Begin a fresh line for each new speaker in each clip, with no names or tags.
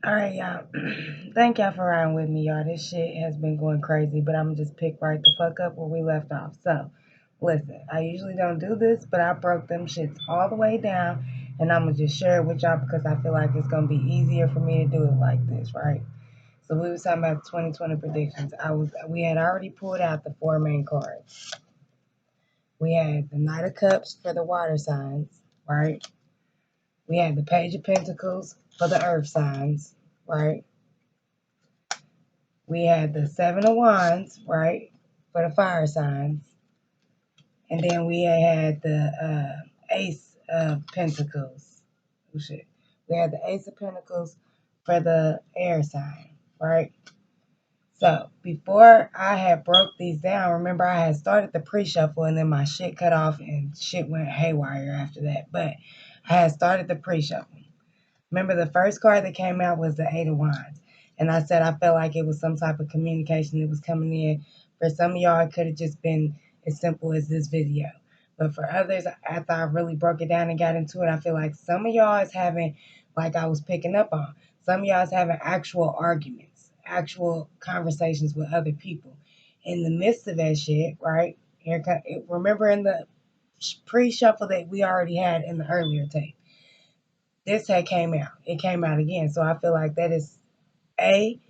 All right, y'all. Thank y'all for riding with me, y'all. This shit has been going crazy, but I'm gonna just pick right the fuck up where we left off. So, listen, I usually don't do this, but I broke them shits all the way down, and I'm gonna just share it with y'all because I feel like it's gonna be easier for me to do it like this, right? So we was talking about the 2020 predictions. We had already pulled out the four main cards. We had the Knight of Cups for the water signs, right? We had the Page of Pentacles for the earth signs, right? We had the Seven of Wands, right, for the fire signs. And then we had the Ace of Pentacles. Oh, shit. We had the Ace of Pentacles for the air sign, right? So before I had broke these down, remember I had started the pre-shuffle and then my shit cut off and shit went haywire after that. But I had started the pre-shuffle. Remember, the first card that came out was the Eight of Wands. And I said I felt like it was some type of communication that was coming in. For some of y'all, it could have just been as simple as this video. But for others, after I really broke it down and got into it, I feel like some of y'all is having, like I was picking up on, some of y'all is having actual arguments, actual conversations with other people. In the midst of that shit, right? Remember in the pre-shuffle that we already had in the earlier tape, this had came out. It came out again. So I feel like that is A,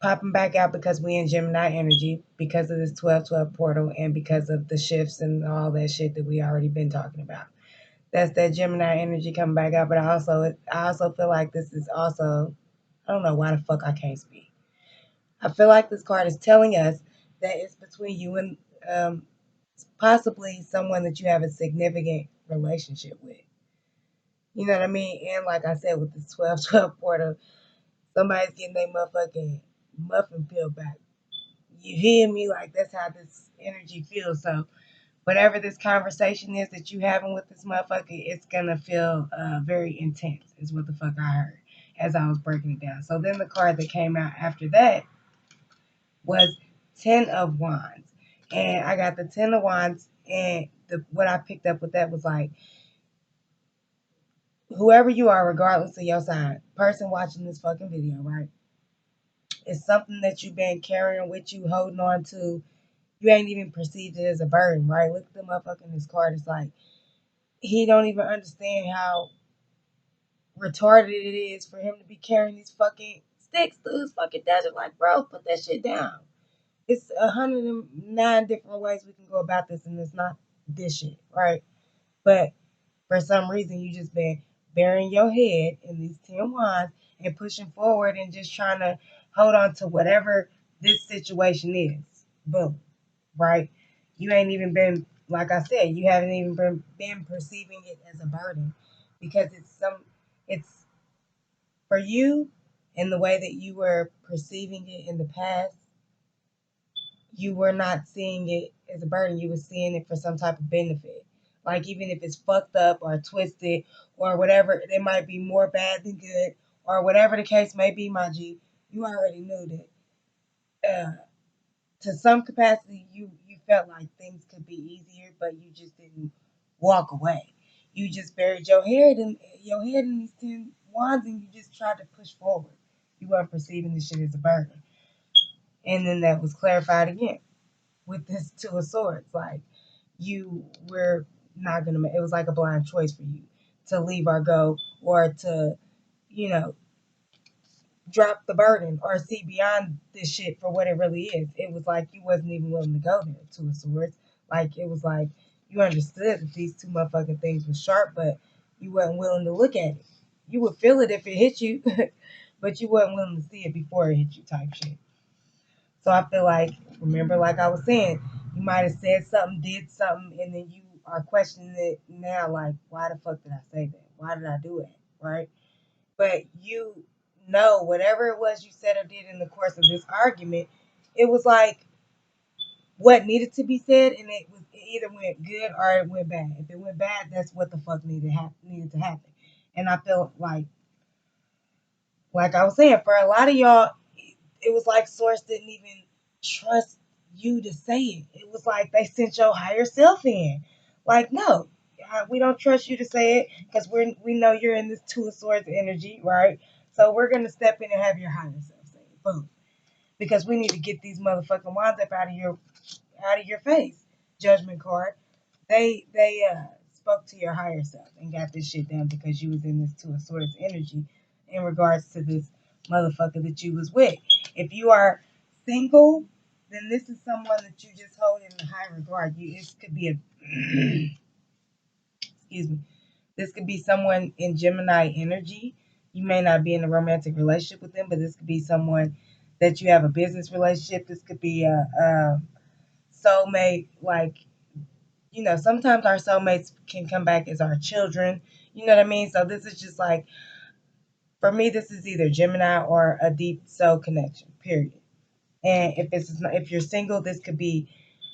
popping back out because we in Gemini energy, because of this 12/12 portal, and because of the shifts and all that shit that we already been talking about. That's that Gemini energy coming back out. But I also feel like this is also, I don't know why the fuck I can't speak. I feel like this card is telling us that it's between you and possibly someone that you have a significant relationship with. You know what I mean? And like I said, with this 12/12 portal, somebody's getting their motherfucking muffin peeled back. You hear me? Like that's how this energy feels. So whatever this conversation is that you having with this motherfucker, it's gonna feel very intense. Is what the fuck I heard as I was breaking it down. So then the card that came out after that was Ten of Wands, and I got the Ten of Wands, and what I picked up with that was like, whoever you are, regardless of your sign, person watching this fucking video, right? It's something that you've been carrying with you, holding on to. You ain't even perceived it as a burden, right? Look at the motherfucker in this card. It's like he don't even understand how retarded it is for him to be carrying these fucking sticks through his fucking desert. Like, bro, put that shit down. It's 109 different ways we can go about this, and it's not this shit, right? But for some reason, you just been burying your head in these 10 wands and pushing forward and just trying to hold on to whatever this situation is. Boom. Right? You ain't even been, like I said, you haven't even been perceiving it as a burden because it's for you in the way that you were perceiving it in the past. You were not seeing it as a burden. You were seeing it for some type of benefit. Like even if it's fucked up or twisted or whatever, it might be more bad than good or whatever the case may be, my G. You already knew that to some capacity you felt like things could be easier, but you just didn't walk away. You just buried your head in these 10 wands and you just tried to push forward. You weren't perceiving this shit as a burden. And then that was clarified again with this Two of Swords. Like you were not gonna make it was like a blind choice for you to leave or go or to, you know, drop the burden or see beyond this shit for what it really is. It was like you wasn't even willing to go there, Two of Swords. Like it was like you understood that these two motherfucking things were sharp, but you wasn't willing to look at it. You would feel it if it hit you, but you wasn't willing to see it before it hit you type shit. So I feel like, remember, like I was saying, you might have said something, did something, and then you are questioning it now, like, why the fuck did I say that? Why did I do it? Right? But you know, whatever it was you said or did in the course of this argument, it was like what needed to be said, and it either went good or it went bad. If it went bad, that's what the fuck needed to happen. And I felt like I was saying, for a lot of y'all, it was like Source didn't even trust you to say it. It was like they sent your higher self in. Like, no, we don't trust you to say it because we know you're in this Two of Swords energy, right? So we're gonna step in and have your higher self say, boom, because we need to get these motherfucking wands up out of your face. Judgment card. They spoke to your higher self and got this shit done because you was in this Two of Swords energy in regards to this motherfucker that you was with. If you are single, then this is someone that you just hold in high regard. This could be a excuse me. This could be someone in Gemini energy. You may not be in a romantic relationship with them, but this could be someone that you have a business relationship. This could be a soulmate. Like, sometimes our soulmates can come back as our children. You know what I mean? So this is just like, for me, this is either Gemini or a deep soul connection, period. And if you're single, this could be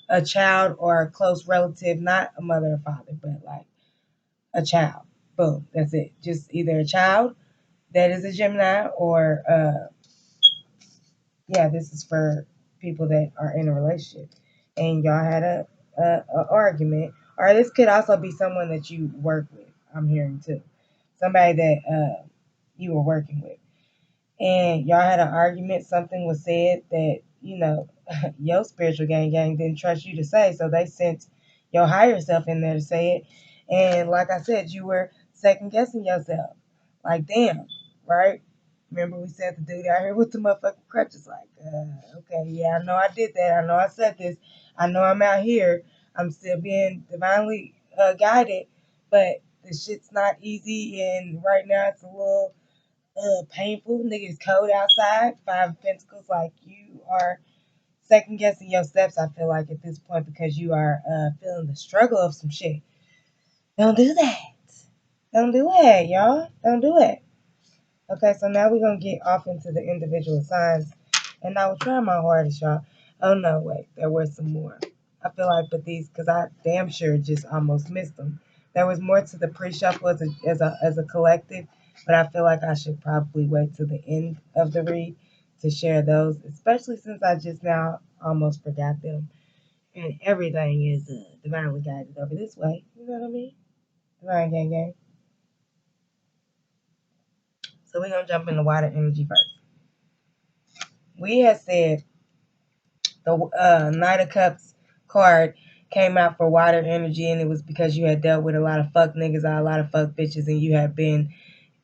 a child or a close relative, not a mother or father, but like a child. Boom, that's it. Just either a child that is a Gemini or yeah, this is for people that are in a relationship and y'all had a argument. Or this could also be someone that you work with. I'm hearing too, somebody that you were working with, and y'all had an argument. Something was said that your spiritual gang didn't trust you to say, so they sent your higher self in there to say it. And like I said, you were second guessing yourself. Like, damn, right? Remember we said the dude out here with the motherfucking crutches, like, okay, yeah, I know I did that. I know I said this. I know I'm out here. I'm still being divinely guided, but the shit's not easy, and right now it's a little painful. Nigga, it's cold outside. Five of Pentacles, like you are second guessing your steps, I feel like, at this point, because you are feeling the struggle of some shit. Don't do that. Don't do it, y'all. Don't do it. Okay, so now we're gonna get off into the individual signs, and I will try my hardest, y'all. Oh no, wait, there were some more. I feel like, but these, because I damn sure just almost missed them. There was more to the pre-shuffle as a collective, but I feel like I should probably wait to the end of the read to share those, especially since I just now almost forgot them, and everything is divinely guided over this way. You know what I mean? Divine gang gang. So we're gonna jump into water energy first. We had said the Knight of Cups card came out for water energy, and it was because you had dealt with a lot of fuck niggas or a lot of fuck bitches, and you had been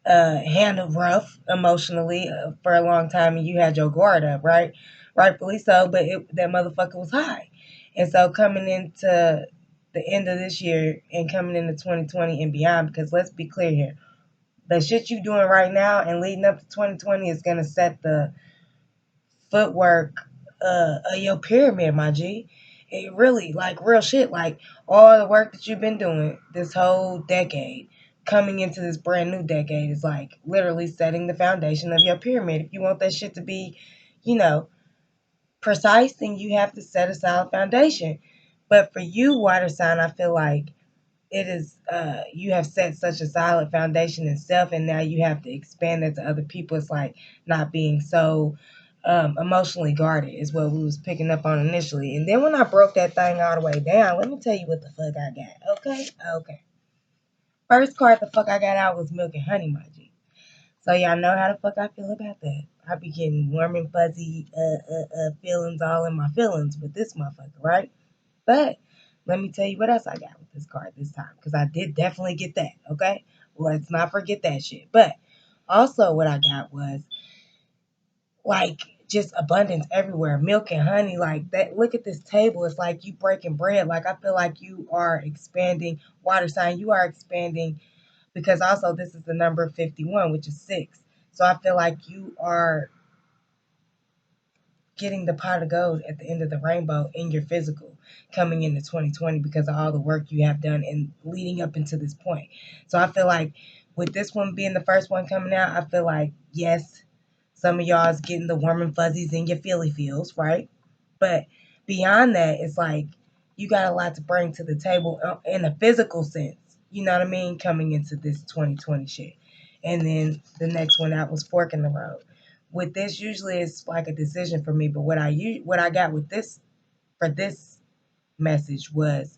handled rough emotionally for a long time, and you had your guard up, right? Rightfully so, but that motherfucker was high. And so coming into the end of this year and coming into 2020 and beyond, because let's be clear here, the shit you doing right now and leading up to 2020 is going to set the footwork of your pyramid, my G. It really, like, real shit, like all the work that you've been doing this whole decade, coming into this brand new decade, is like literally setting the foundation of your pyramid. If you want that shit to be, you know, precise, then you have to set a solid foundation. But for you, water sign, I feel like it is you have set such a solid foundation in self, and now you have to expand that to other people. It's like not being so emotionally guarded is what we was picking up on initially. And then when I broke that thing all the way down, let me tell you what the fuck I got. Okay. First card the fuck I got out was Milk and Honey, my G. So y'all know how the fuck I feel about that. I be getting warm and fuzzy feelings all in my feelings with this motherfucker, right? But let me tell you what else I got with this card this time, because I did definitely get that, okay? Let's not forget that shit. But also what I got was, like, just abundance everywhere. Milk and honey, like that. Look at this table. It's like you breaking bread. Like, I feel like you are expanding. Water sign, you are expanding, because also this is the number 51, which is 6. So I feel like you are getting the pot of gold at the end of the rainbow in your physical coming into 2020 because of all the work you have done and leading up into this point. So I feel like with this one being the first one coming out, I feel like, yes, some of y'all is getting the warm and fuzzies in your feely feels, right? But beyond that, it's like you got a lot to bring to the table in a physical sense. You know what I mean? Coming into this 2020 shit. And then the next one out was Fork in the Road. With this, usually it's like a decision for me, but what I got with this for this message was,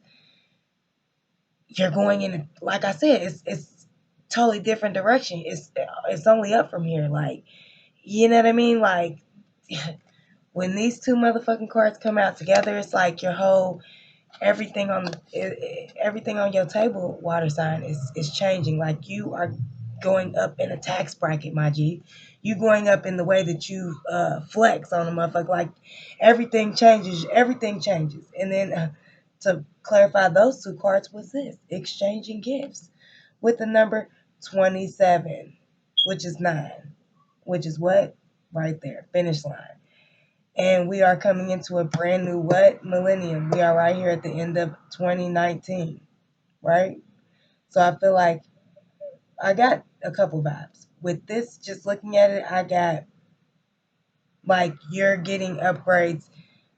you're going in, like I said, it's totally different direction. It's only up from here. Like, you know what I mean? Like, when these two motherfucking cards come out together, it's like your whole everything on your table, water sign, is changing. Like, you are going up in a tax bracket, my G. You going up in the way that you flex on a motherfucker. Like, everything changes. Everything changes. And then to clarify those two cards, what's this? Exchanging gifts with the number 27, which is 9, which is what? Right there, finish line. And we are coming into a brand new what? Millennium. We are right here at the end of 2019, right? So I feel like I got a couple vibes. With this, just looking at it, I got like you're getting upgrades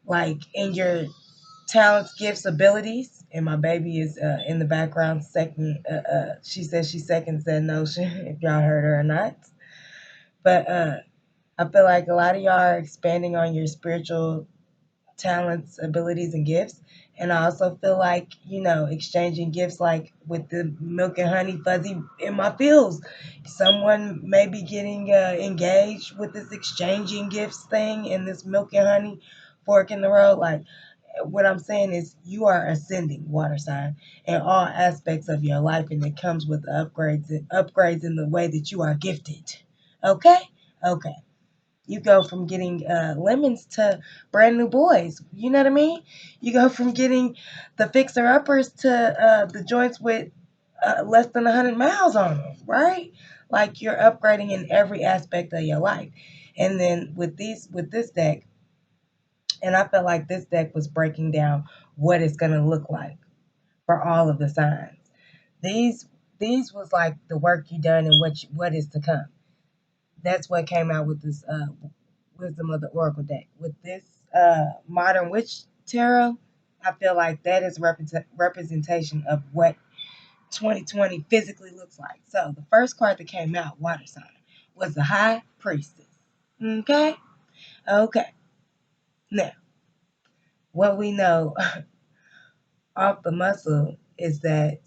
like in your talents, gifts, abilities. And my baby is in the background second. She says she seconds that notion, if y'all heard her or not. But I feel like a lot of y'all are expanding on your spiritual talents, abilities, and gifts. And I also feel like, exchanging gifts like with the milk and honey fuzzy in my feels. Someone may be getting engaged with this exchanging gifts thing and this milk and honey fork in the road. Like, what I'm saying is you are ascending, water sign, in all aspects of your life, and it comes with upgrades in the way that you are gifted. Okay? Okay. You go from getting lemons to brand new boys. You know what I mean? You go from getting the fixer uppers to the joints with less than 100 miles on them, right? Like, you're upgrading in every aspect of your life. And then with this deck, and I felt like this deck was breaking down what it's gonna look like for all of the signs. These these was like the work you done and what is to come. That's what came out with this Wisdom of the Oracle deck. With this Modern Witch Tarot, I feel like that is representation of what 2020 physically looks like. So the first card that came out, water sign, was the High Priestess. Okay? Okay. Now, what we know off the muscle is that,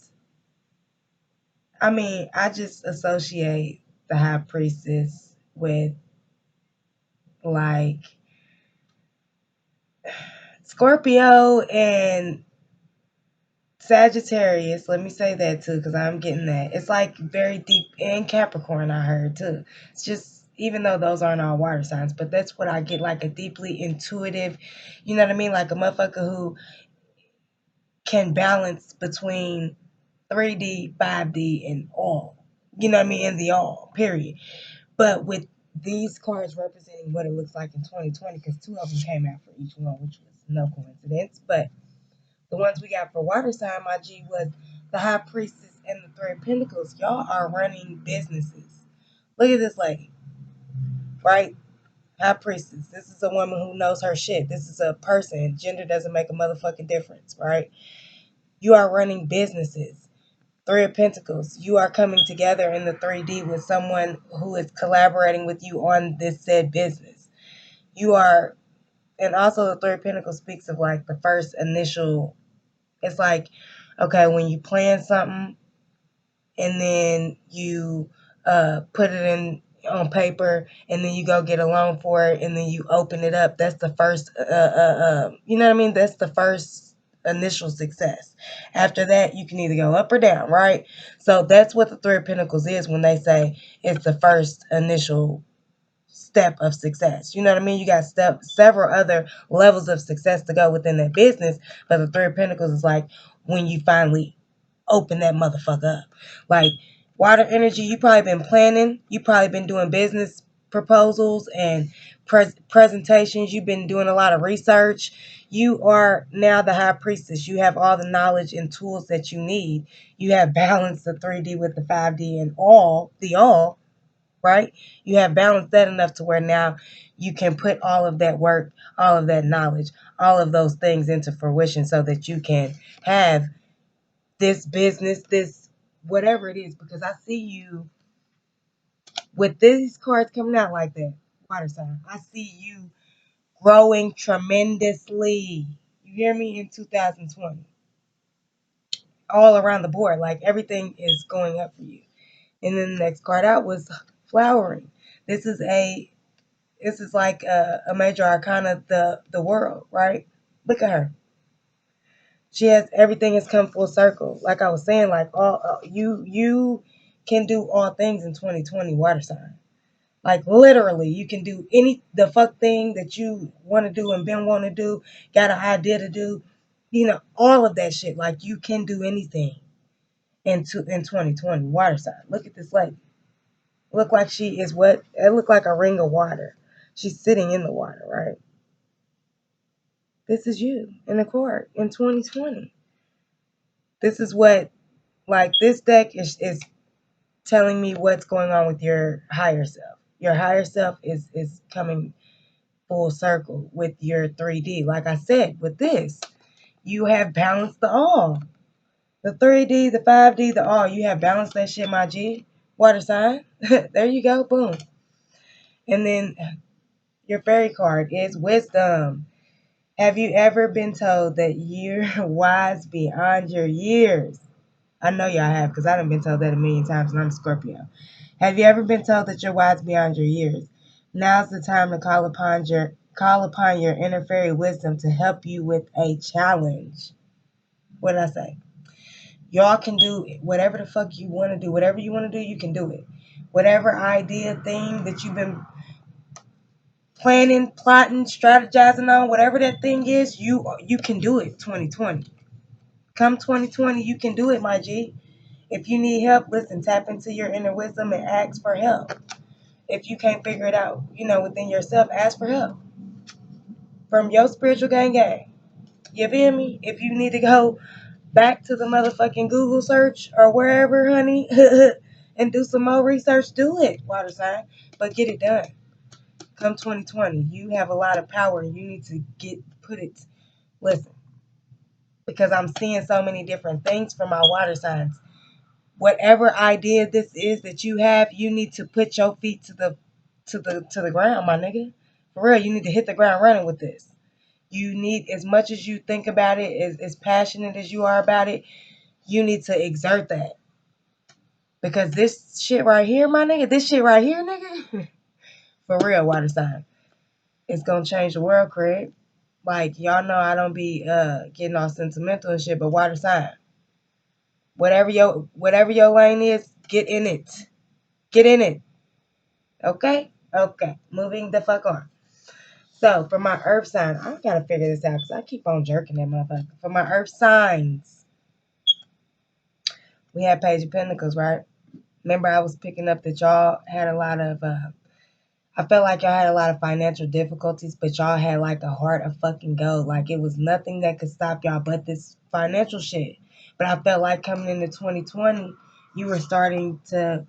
I just associate the High Priestess with like Scorpio and Sagittarius. Let me say that too, because I'm getting that. It's like very deep in Capricorn, I heard too. It's just, even though those aren't all water signs, but that's what I get, like a deeply intuitive, you know what I mean? Like a motherfucker who can balance between 3D, 5D, and all. You know what I mean? And the all, period. But with these cards representing what it looks like in 2020, because two of them came out for each one, which was no coincidence. But the ones we got for water sign, my G, was the High Priestess and the Three of Pentacles. Y'all are running businesses. Look at this lady, right? High Priestess. This is a woman who knows her shit. This is a person. Gender doesn't make a motherfucking difference, right? You are running businesses. Three of Pentacles. You are coming together in the 3D with someone who is collaborating with you on this said business. You are, and also the Three of Pentacles speaks of like the first initial. It's like, okay, when you plan something and then you put it in on paper and then you go get a loan for it and then you open it up. That's the first, you know what I mean? That's the first initial success. After that, you can either go up or down, right? So that's what the Three of Pentacles is when they say it's the first initial step of success. You know what I mean? You got several other levels of success to go within that business, but the Three of Pentacles is like when you finally open that motherfucker up. Like, water energy, you probably been planning, you probably been doing business proposals and presentations, you've been doing a lot of research. You are now the High Priestess. You have all the knowledge and tools that you need. You have balanced the 3D with the 5D and all, right? You have balanced that enough to where now you can put all of that work, all of that knowledge, all of those things into fruition so that you can have this business, this whatever it is, because I see you with these cards coming out like that, water sign. I see you growing tremendously. You hear me? In 2020, all around the board, like everything is going up for you. And then the next card out was flowering. This is like a major arcana, the world, right? Look at her. She has everything has come full circle. Like I was saying, like all you can do all things in 2020 water sign. Like literally, you can do any the fuck thing that you want to do and been want to do, got an idea to do, all of that shit. Like you can do anything in 2020 water sign. Look at this lady. Look like she is what it looked like a ring of water. She's sitting in the water, right? This is you in the court in 2020. This is what like this deck is telling me what's going on with your higher self. Your higher self is coming full circle with your 3D. Like I said, with this, you have balanced the all. The 3D, the 5D, the all. You have balanced that shit, my G. Water sign. There you go. Boom. And then your fairy card is wisdom. Have you ever been told that you're wise beyond your years? I know y'all have because I done been told that a million times and I'm a Scorpio. Have you ever been told that you're wise beyond your years? Now's the time to call upon your inner fairy wisdom to help you with a challenge. What did I say? Y'all can do whatever the fuck you want to do. Whatever you want to do, you can do it. Whatever idea thing that you've been planning, plotting, strategizing on, whatever that thing is, you can do it 2020. Come 2020, you can do it, my G. If you need help, listen, tap into your inner wisdom and ask for help. If you can't figure it out, within yourself, ask for help from your spiritual gang. You feel me? If you need to go back to the motherfucking Google search or wherever, honey, and do some more research, do it, water sign. But get it done. Come 2020, you have a lot of power and you need to listen, because I'm seeing so many different things from my water signs. Whatever idea this is that you have, you need to put your feet to the ground, my nigga. For real, you need to hit the ground running with this. You need, as much as you think about it, as passionate as you are about it, you need to exert that. Because this shit right here, my nigga, nigga, for real, water sign, it's gonna change the world, Craig. Like, y'all know I don't be getting all sentimental and shit, but water sign. Whatever your lane is, get in it. Get in it. Okay? Okay. Moving the fuck on. So for my earth sign, I gotta figure this out because I keep on jerking that motherfucker. For my earth signs, we had Page of Pentacles, right? Remember I was picking up that y'all had a lot of I felt like y'all had a lot of financial difficulties, but y'all had like a heart of fucking gold. Like it was nothing that could stop y'all but this financial shit. But I felt like coming into 2020, you were starting to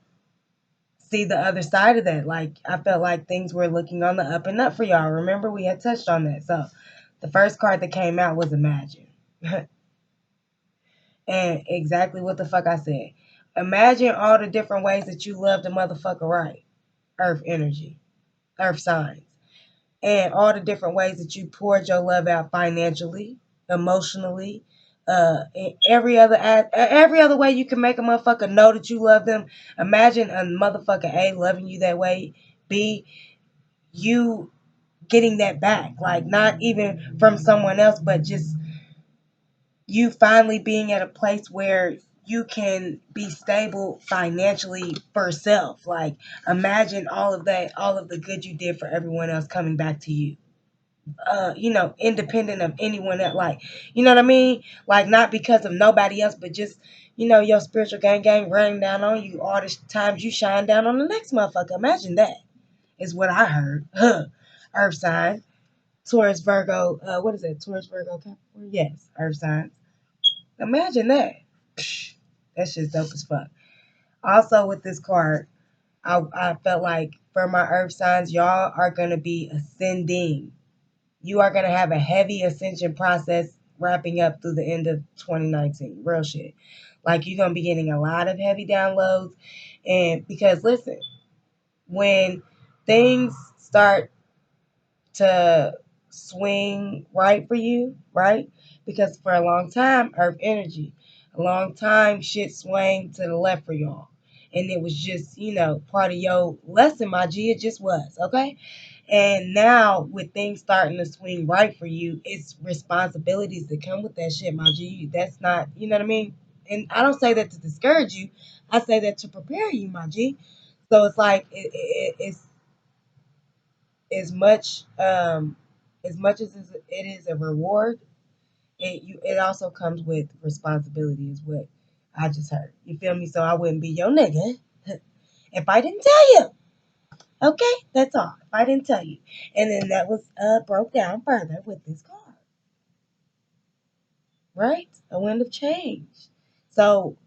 see the other side of that. Like I felt like things were looking on the up and up for y'all. Remember we had touched on that. So the first card that came out was Imagine. And exactly what the fuck I said. Imagine all the different ways that you love the motherfucker right. Earth energy. Earth signs. And all the different ways that you poured your love out financially, emotionally, every other way you can make a motherfucker know that you love them. Imagine a motherfucker A loving you that way, B you getting that back, like not even from someone else, but just you finally being at a place where you can be stable financially for self. Like imagine all of that, all of the good you did for everyone else coming back to you. Independent of anyone that, like, you know what I mean? Like not because of nobody else, but just, your spiritual gang running down on you all the times you shine down on the next motherfucker. Imagine that is what I heard. Earth sign. Taurus, Virgo, what is it? Taurus, Virgo, Capricorn? Yes, earth signs. Imagine that. Psh, that shit's dope as fuck. Also with this card, I felt like for my earth signs, y'all are going to be ascending. You are going to have a heavy ascension process wrapping up through the end of 2019. Real shit. Like you're going to be getting a lot of heavy downloads. And because listen, when things start to swing right for you, right? Because for a long time, earth energy, a long time shit swang to the left for y'all. and it was just, part of your lesson, my G. It just was, okay? And now with things starting to swing right for you, it's responsibilities that come with that shit, my G. That's not, you know what I mean? And I don't say that to discourage you. I say that to prepare you, my G. So it's like it's as much it is a reward. It also comes with responsibility, is what I just heard. You feel me? So I wouldn't be your nigga if I didn't tell you. Okay, that's all. If I didn't tell you, and then that was broke down further with this card, right? A wind of change. So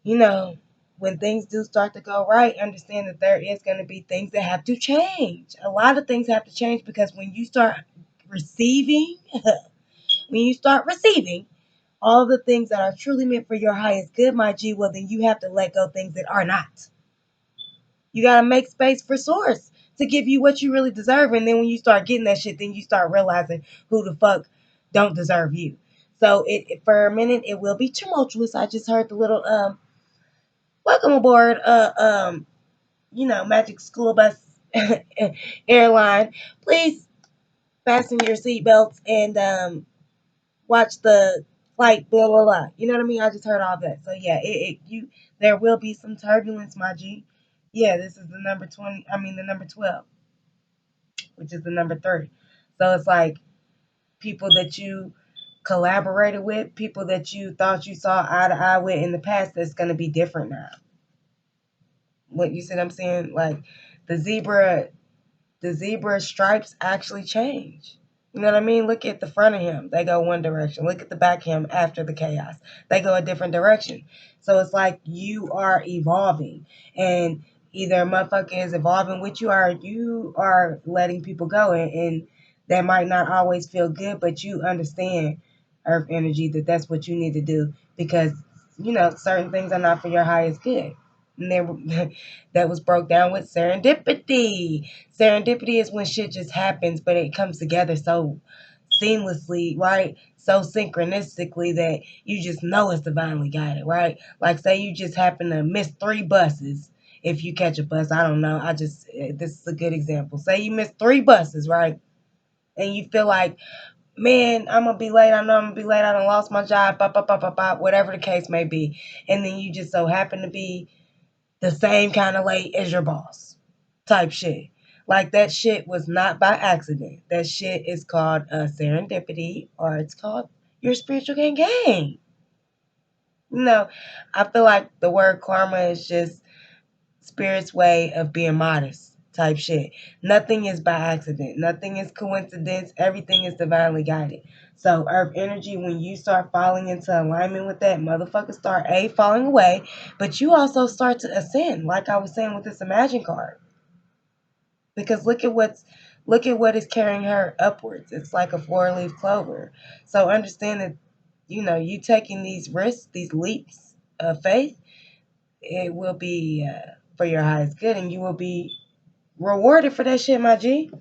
you know, when things do start to go right, understand that there is going to be things that have to change. A lot of things have to change because when you start receiving, when you start receiving all the things that are truly meant for your highest good, my G, well, then you have to let go things that are not. You got to make space for source to give you what you really deserve. And then when you start getting that shit, then you start realizing who the fuck don't deserve you. So for a minute, it will be tumultuous. I just heard the little welcome aboard Magic School Bus airline. Please fasten your seatbelts and watch the flight, blah blah blah. You know what I mean? I just heard all that. So yeah, there will be some turbulence, my G. Yeah, this is the number 20, I mean the number 12, which is the number 30. So it's like people that you collaborated with, people that you thought you saw eye to eye with in the past, that's gonna be different now. What you see what I'm saying? Like the zebra the zebra stripes actually change. You know what I mean? Look at the front of him. They go one direction. Look at the back of him after the chaos. They go a different direction. So it's like you are evolving. And either a motherfucker is evolving with you or you are letting people go. And that might not always feel good, but you understand, earth energy, that that's what you need to do because, certain things are not for your highest good. And then that was broke down with serendipity. Serendipity is when shit just happens, but it comes together so seamlessly, right? So synchronistically that you just know it's divinely guided, right? Like, say you just happen to miss 3 buses. If you catch a bus, I don't know. This is a good example. Say you miss 3 buses, right? And you feel like, man, I'm gonna be late. I know I'm gonna be late. I done lost my job, whatever the case may be. And then you just so happen to be the same kind of late as your boss type shit. Like that shit was not by accident. That shit is called serendipity or it's called your spiritual gang. I feel like the word karma is just spirit's way of being modest type shit. Nothing is by accident. Nothing is coincidence. Everything is divinely guided. So earth energy, when you start falling into alignment with that, motherfuckers start falling away, but you also start to ascend, like I was saying with this imagine card. Because look at what is carrying her upwards. It's like a 4-leaf clover. So understand that, you taking these risks, these leaps of faith, it will be for your highest good, and you will be rewarded for that shit, my G.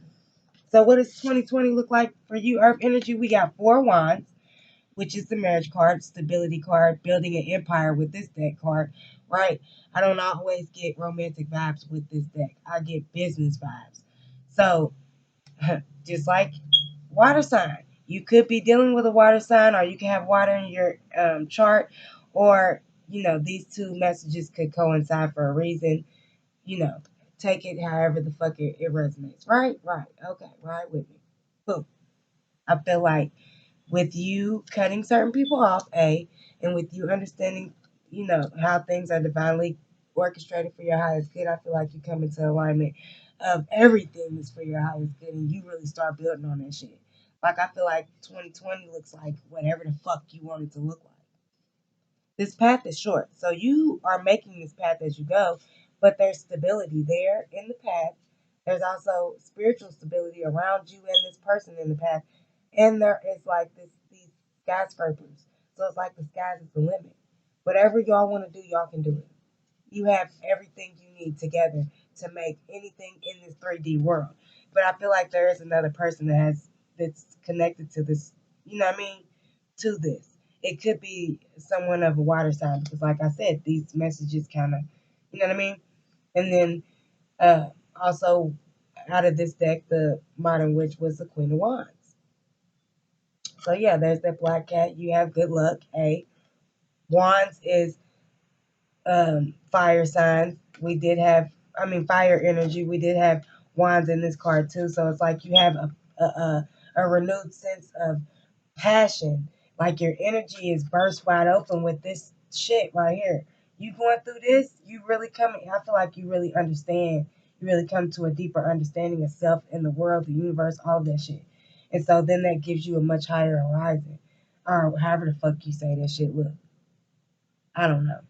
So what does 2020 look like for you, Earth Energy? We got 4 wands, which is the marriage card, stability card, building an empire with this deck card, right? I don't always get romantic vibes with this deck. I get business vibes. So just like water sign, you could be dealing with a water sign, or you can have water in your chart, or these two messages could coincide for a reason. you know, Take it however the fuck it resonates. Right? Right. Okay. Right with me. Cool. I feel like with you cutting certain people off, and with you understanding, how things are divinely orchestrated for your highest good, I feel like you come into alignment of everything is for your highest good, and you really start building on that shit. Like, I feel like 2020 looks like whatever the fuck you want it to look like. This path is short, so you are making this path as you go, but there's stability there in the path. There's also spiritual stability around you and this person in the path, and there is like these skyscrapers. So it's like the sky's is the limit. Whatever y'all want to do, y'all can do it. You have everything you need together to make anything in this 3D world. But I feel like there is another person that's connected to this, you know what I mean, to this. it could be someone of a water sign because, like I said, these messages kind of, you know what I mean? And then also out of this deck, the Modern Witch was the Queen of Wands. So yeah, there's that black cat. You have good luck. A Wands is fire signs. We did have, I mean, fire energy. We did have wands in this card too. So it's like you have a renewed sense of passion. Like your energy is burst wide open with this shit right here. You going through this, you really coming. I feel like you really understand. You really come to a deeper understanding of self and the world, the universe, all of that shit. And so then that gives you a much higher horizon, or however the fuck you say that shit look. I don't know.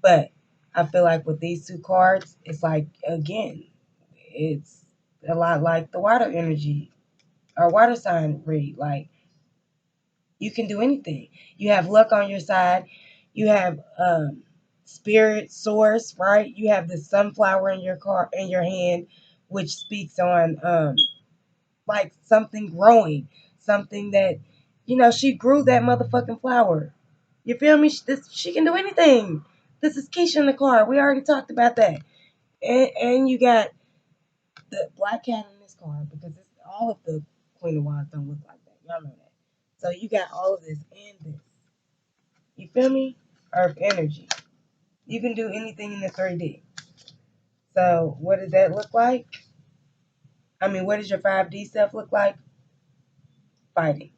But I feel like with these two cards, it's like, again, it's a lot like the water energy or water sign read. Like, you can do anything. You have luck on your side. You have spirit source, right? You have the sunflower in your car in your hand, which speaks on like something growing, something that she grew that motherfucking flower. You feel me? She can do anything. This is Keisha in the car. We already talked about that. And you got the black cat in this card because all of the Queen of Wands don't look like that. Y'all know that. So you got all of this and this. You feel me? Earth energy. You can do anything in the 3D. So what does that look like? I mean, what does your 5D self look like? Fighting.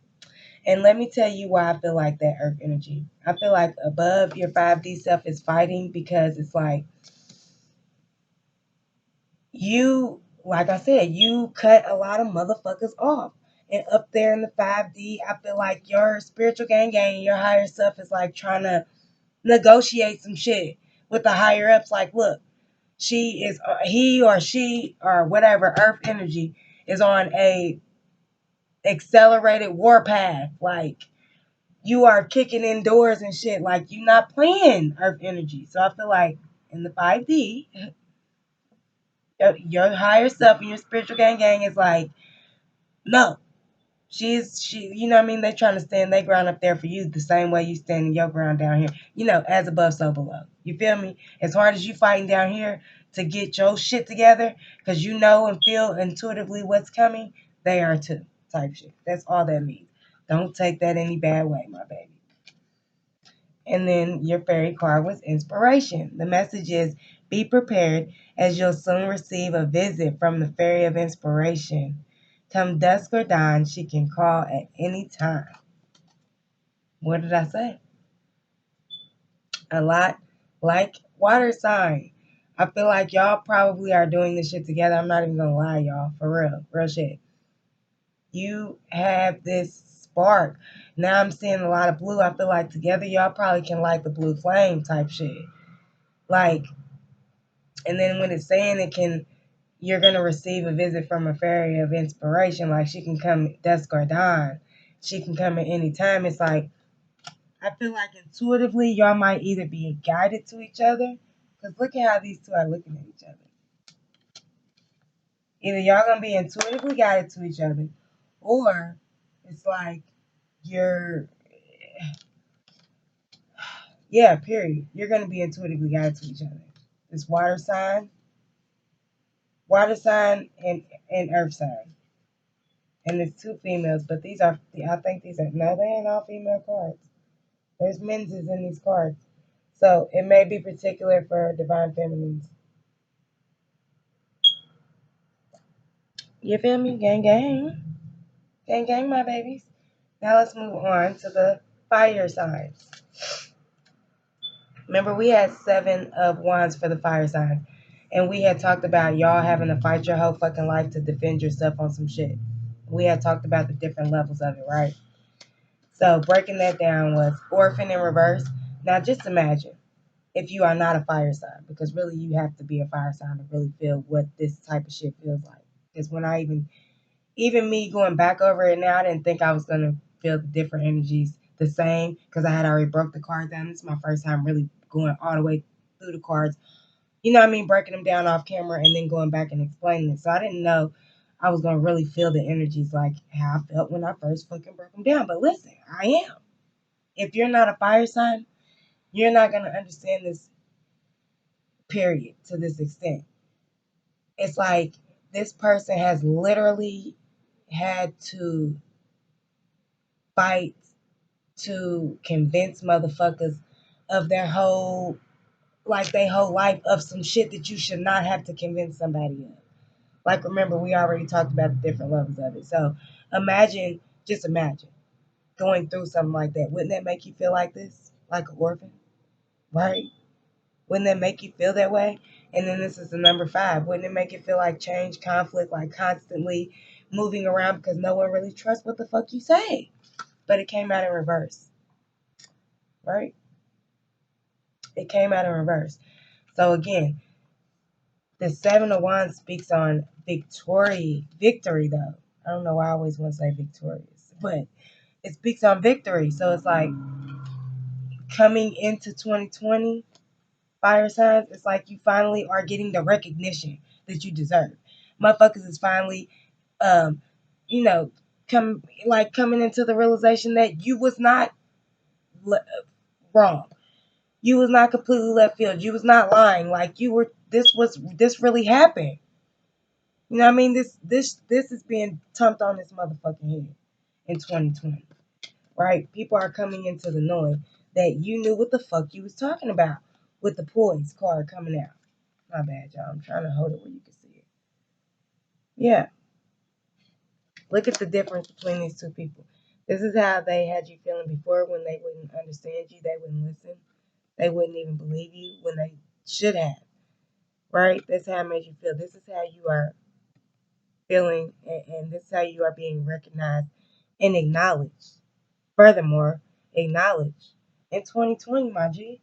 And let me tell you why I feel like that earth energy. I feel like above your 5D self is fighting because it's like you, like I said, you cut a lot of motherfuckers off. And up there in the 5D, I feel like your spiritual gang, your higher self is like trying to negotiate some shit with the higher ups. Like, look, he or she or whatever, earth energy is on a accelerated war path. Like, you are kicking in doors and shit. Like, you not playing earth energy. So I feel like in the 5D, your higher self and your spiritual gang is like, no. She, you know what I mean? They trying to stand their ground up there for you the same way you standing your ground down here. As above, so below. You feel me? As hard as you fighting down here to get your shit together, because you know and feel intuitively what's coming, they are too. Type shit. That's all that means. Don't take that any bad way, my baby. And then your fairy card was inspiration. The message is be prepared as you'll soon receive a visit from the fairy of inspiration. Come dusk or dawn, she can call at any time. What did I say? A lot like water sign. I feel like y'all probably are doing this shit together. I'm not even gonna lie, y'all. For real. Real shit. You have this spark. Now I'm seeing a lot of blue. I feel like together y'all probably can light the blue flame type shit. Like, and then when it's saying you're gonna receive a visit from a fairy of inspiration. Like, she can come dusk or dawn. She can come at any time. It's like, I feel like intuitively y'all might either be guided to each other. Because look at how these two are looking at each other. Either y'all gonna be intuitively guided to each other, or it's like you're, yeah, period. You're gonna be intuitively guided to each other. This water sign, and earth sign. And it's two females, but I think these are, no, they ain't all female cards. There's menses in these cards. So it may be particular for divine feminines. You feel me? Gang, gang. Gang, gang, my babies. Now let's move on to the fire signs. Remember, we had 7 of Wands for the fire signs. And we had talked about y'all having to fight your whole fucking life to defend yourself on some shit. We had talked about the different levels of it, right? So breaking that down was orphan in reverse. Now just imagine if you are not a fire sign, because really you have to be a fire sign to really feel what this type of shit feels like. Because when I even me going back over it now, I didn't think I was gonna feel the different energies the same because I had already broke the cards down. This is my first time really going all the way through the cards. You know what I mean? Breaking them down off camera and then going back and explaining it. So I didn't know I was gonna really feel the energies like how I felt when I first fucking broke them down. But listen, I am. If you're not a fire sign, you're not going to understand this period to this extent. It's like this person has literally had to fight to convince motherfuckers of their whole, like their whole life, of some shit that you should not have to convince somebody of. Like, remember, we already talked about the different levels of it. So imagine, just imagine going through something like that. Wouldn't that make you feel like this? Like an orphan? Right? Wouldn't that make you feel that way? And then this is the number 5. Wouldn't it make you feel like change, conflict, like constantly moving around because no one really trusts what the fuck you say? But it came out in reverse, right? It came out in reverse. So again, the 7 of Wands speaks on victory though. I don't know why I always want to say victorious, but it speaks on victory. So it's like coming into 2020, fire signs, it's like you finally are getting the recognition that you deserve. Motherfuckers is finally, um, you know, coming into the realization that you was not wrong. You was not completely left field. You was not lying. Like you were. This really happened. You know what I mean? This is being dumped on this motherfucking head in 2020, right? People are coming into the knowing that you knew what the fuck you was talking about with the poise card coming out. My bad, y'all. I'm trying to hold it where you can see it. Yeah. Look at the difference between these two people. This is how they had you feeling before, when they wouldn't understand you, they wouldn't listen, they wouldn't even believe you when they should have. Right? That's how it made you feel. This is how you are feeling, and this is how you are being recognized and acknowledged. Furthermore, acknowledged in 2020, my G.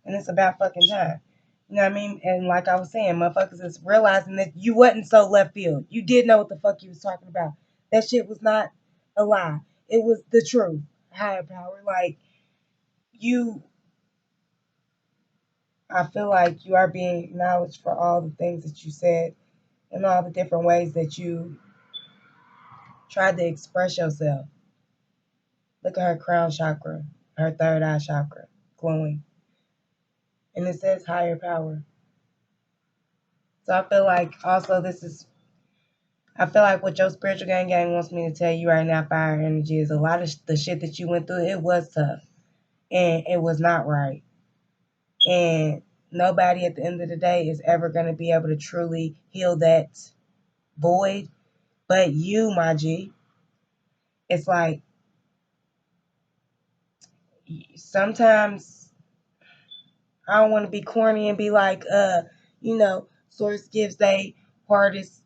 And it's about fucking time. You know what I mean? And like I was saying, motherfuckers is realizing that you wasn't so left field. You did know what the fuck you was talking about. That shit was not a lie. It was the truth. Higher power. Like, you, I feel like you are being acknowledged for all the things that you said and all the different ways that you tried to express yourself. Look at her crown chakra, her third eye chakra, glowing. And it says higher power. So I feel like also I feel like what your spiritual gang wants me to tell you right now, fire energy, is a lot of the shit that you went through, it was tough. And it was not right. And nobody at the end of the day is ever going to be able to truly heal that void but you, my G. It's like sometimes I don't want to be corny and be like, Source gives they hardest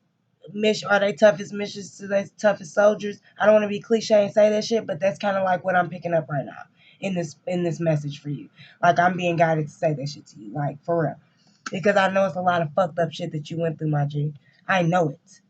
mission or they toughest missions to their toughest soldiers. I don't want to be cliche and say that shit, but that's kind of like what I'm picking up right now in this message for you. Like, I'm being guided to say that shit to you, like, for real, because I know it's a lot of fucked up shit that you went through, my G. I know it.